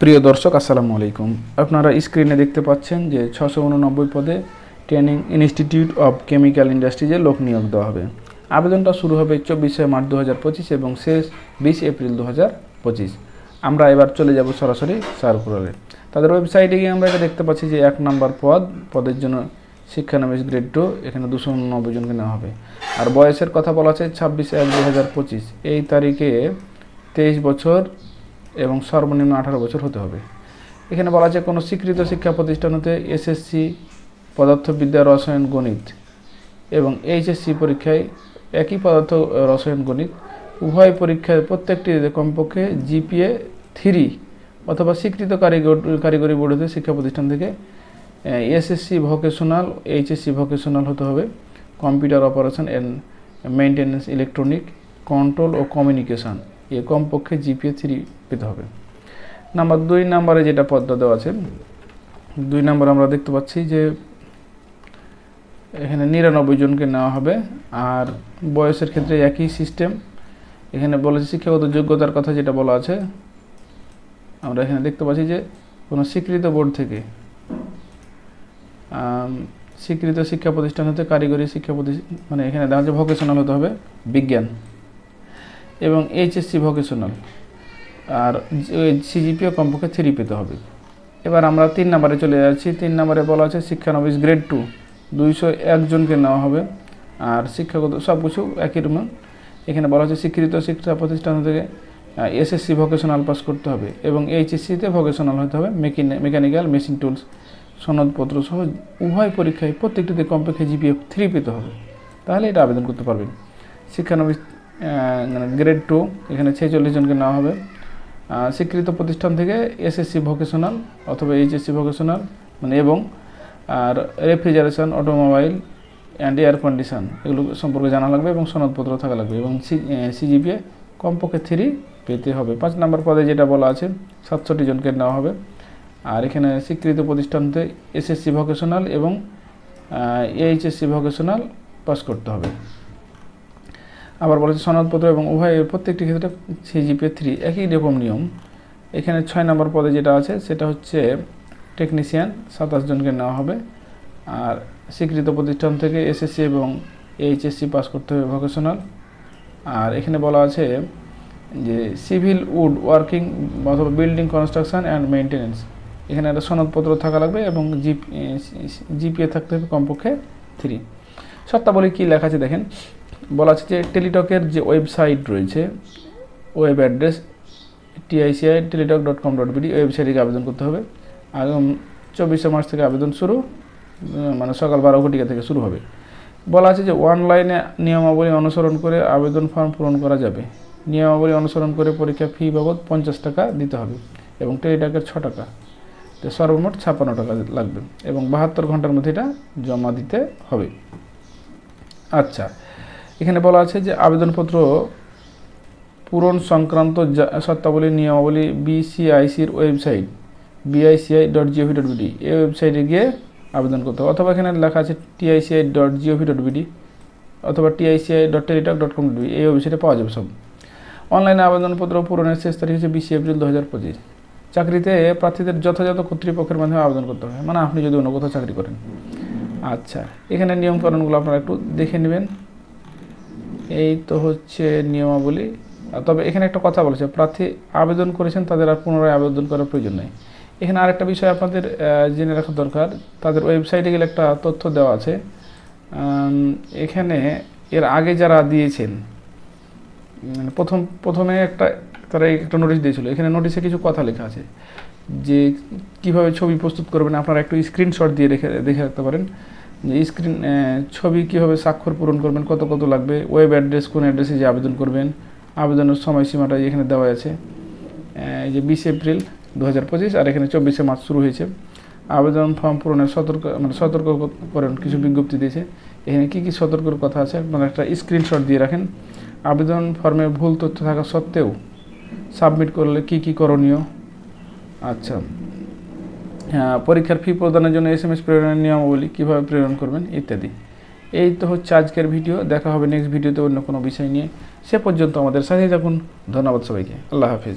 প্রিয় দর্শক আসসালামু আলাইকুম। আপনারা স্ক্রিনে দেখতে পাচ্ছেন যে 689 পদে ট্রেনিং ইনস্টিটিউট অফ কেমিক্যাল ইন্ডাস্ট্রিজে লোক নিয়োগ দেওয়া হবে। আবেদনটা শুরু হবে 24 মার্চ 2025 এবং শেষ 20 এপ্রিল 2025। আমরা এবার চলে যাব সরাসরি সার্কুলারে। তাদের ওয়েবসাইটে গিয়ে আমরা এটা দেখতে পাচ্ছি যে 1 নম্বর পদের জন্য শিক্ষানবিশ গ্রেড 2, এখানে 290 জনকে নেওয়া হবে। আর বয়সের কথা বলা আছে 26/1/2025। এই তারিখে 23 বছর এবং সর্বনিম্ন 18 বছর হতে হবে। এখানে বলা আছে কোনো স্বীকৃত শিক্ষা প্রতিষ্ঠান হতে এসএসসি পদার্থবিদ্যা, রসায়ন, গণিত এবং এইচএসসি পরীক্ষায় একই পদার্থ, রসায়ন, গণিত উভয় পরীক্ষায় প্রত্যেকটিতে কমপক্ষে জিপিএ 3 অথবা স্বীকৃত কারিগরি বোর্ড হতে শিক্ষা প্রতিষ্ঠান থেকে এসএসসি ভোকেশনাল, এইচএসসি ভোকেশনাল হতে হবে। Computer operation and maintenance, electronic control ও কমিউনিকেশন এ কমপক্ষে জিপিএ 3 পেতে হবে। নাম্বার 2 নম্বরে যেটা পদটা দেওয়া আছে, 2 নম্বর আমরা দেখতে পাচ্ছি যে এখানে 99 জনকে নেওয়া হবে। আর বয়সের ক্ষেত্রে একই সিস্টেম। এখানে বলেছে শিক্ষাগত যোগ্যতার কথা যেটা বলা আছে, আমরা এখানে দেখতে পাচ্ছি যে কোনো স্বীকৃত বোর্ড থেকে স্বীকৃত শিক্ষা প্রতিষ্ঠান হতে কারিগরি শিক্ষা প্রতিষ্ঠান, মানে এখানে দেখা যাচ্ছে ভোকেশনাল হতে হবে, বিজ্ঞান এবং এইচএসসি ভোকেশনাল, আর সিজিপিও কমপক্ষে 3 পেতে হবে। এবার আমরা 3 নম্বরে চলে যাচ্ছি। 3 নম্বরে বলা আছে শিক্ষানবিশ গ্রেড 2, 201 জনকে নেওয়া হবে। আর শিক্ষাগত সব কিছু একই রকম। এখানে বলা হচ্ছে স্বীকৃত শিক্ষা প্রতিষ্ঠান থেকে এসএসসি ভোকেশনাল পাস করতে হবে এবং এইচএসসিতে ভোকেশনাল হতে হবে, মেকানিক্যাল, মেশিন টুলস, সনদপত্র সহ উভয় পরীক্ষায় প্রত্যেকটিতে কমপক্ষে জিপিএ 3 পেতে হবে, তাহলে এটা আবেদন করতে পারবেন। শিক্ষানবিশ গ্রেড 2, এখানে 46 জনকে নেওয়া হবে। স্বীকৃত প্রতিষ্ঠান থেকে এসএসসি ভোকেশনাল অথবা এইচএসসি ভোকেশনাল, মানে এবং আর refrigeration, automobile and air condition এগুলো সম্পর্কে জানা লাগবে এবং সনদপত্র থাকা লাগবে এবং সিজিপিএ কমপক্ষে 3 পেতে হবে। 5 নম্বর পদে যেটা বলা আছে 67 জনকে নেওয়া হবে। আর এখানে স্বীকৃত প্রতিষ্ঠান থেকে এসএসসি ভোকেশনাল এবং এইচএসসি ভোকেশনাল পাস করতে হবে। আবার বলেছে সনদপত্র এবং উভয়ের প্রত্যেকটি ক্ষেত্রে সিজিপিএ 3, একই রকম নিয়ম। এখানে 6 নম্বর পদে যেটা আছে সেটা হচ্ছে টেকনিশিয়ান, 27 জনকে নেওয়া হবে। আর স্বীকৃত প্রতিষ্ঠান থেকে এসএসসি এবং এইচএসসি পাস করতে হবে, ভোকেশনাল। আর এখানে বলা আছে যে সিভিল উড ওয়ার্কিং অথবা বিল্ডিং কনস্ট্রাকশন অ্যান্ড মেইনটেন্যান্স, এখানে একটা সনদপত্র থাকা লাগবে এবং জিপিএ থাকতে হবে কমপক্ষে 3। শর্তাবলী কী লেখা আছে দেখেন, বলা আছে যে টেলিটকের যে ওয়েবসাইট রয়েছে, ওয়েব অ্যাড্রেস TICI-teletalk.com.bd, ওয়েবসাইটে আবেদন করতে হবে। আগাম 24 মার্চ থেকে আবেদন শুরু, মানে সকাল 12 ঘটিকা থেকে শুরু হবে। বলা আছে যে অনলাইনে নিয়মাবলী অনুসরণ করে আবেদন ফর্ম পূরণ করা যাবে। নিয়মাবলী অনুসরণ করে পরীক্ষা ফি বাবদ 50 টাকা দিতে হবে এবং টেলিটকের 6 টাকা, তো সর্বমোট 56 টাকা লাগবে এবং 72 ঘন্টার মধ্যে এটা জমা দিতে হবে। আচ্ছা, এখানে বলা আছে যে আবেদনপত্র পূরণ সংক্রান্ত শর্তাবলী নিয়মাবলী BCICর ওয়েবসাইট bici.gov.bd, এই ওয়েবসাইটে গিয়ে আবেদন করতে হবে, অথবা এখানে লেখা আছে TICI.gov.bd অথবা TICI.teletalk.com.bd, এই ওয়েবসাইটে পাওয়া যাবে সব। অনলাইনে আবেদনপত্র পূরণের শেষ তারিখ হচ্ছে 20 এপ্রিল 2025। চাকরিতে প্রার্থীদের যথাযথ কর্তৃপক্ষের মাধ্যমে আবেদন করতে হবে, মানে আপনি যদি অন্য কোথাও চাকরি করেন। আচ্ছা, এখানে নিয়মকানুনগুলো আপনারা একটু দেখে নেবেন। এই তো হচ্ছে নিয়মাবলী। তবে এখানে একটা কথা বলেছে, প্রার্থী আবেদন করেছেন তাদের আর পুনরায় আবেদন করার প্রয়োজন নেই। এখানে আরেকটা বিষয় আপনাদের জেনে রাখা দরকার, তাদের ওয়েবসাইটে গেলে একটা তথ্য দেওয়া আছে। এখানে এর আগে যারা দিয়েছেন, প্রথমে তারা একটা নোটিশ দিয়েছিল। এখানে নোটিশে কিছু কথা লেখা আছে যে কিভাবে ছবি প্রস্তুত করবেন, আপনারা একটু স্ক্রিনশট দিয়ে দেখে রাখতে পারেন যে ছবি কীভাবে স্বাক্ষর পূরণ করবেন, কত লাগবে, ওয়েব অ্যাড্রেস কোন অ্যাড্রেসে যে আবেদন করবেন, আবেদনের সময়সীমাটা এখানে দেওয়া আছে, এই যে 20 এপ্রিল 2025, আর এখানে 24 মার্চ শুরু হয়েছে। আবেদন ফর্ম পূরণের সতর্ককরণ কিছু বিজ্ঞপ্তি দিয়েছে, এখানে কী কী সতর্কর কথা আছে আপনারা একটা স্ক্রিনশট দিয়ে রাখেন। আবেদন ফর্মে ভুল তথ্য থাকা সত্ত্বেও সাবমিট করলে কী করণীয়। আচ্ছা, পরীক্ষার ফি প্রদানের জন্য SMS প্রেরণের নিয়মাবলী, কীভাবে প্রেরণ করবেন ইত্যাদি। এই তো হচ্ছে আজকের ভিডিও। দেখা হবে নেক্সট ভিডিওতে অন্য কোনো বিষয় নিয়ে। সে পর্যন্ত আমাদের সাথেই থাকুন। ধন্যবাদ সবাইকে। আল্লাহ হাফেজ।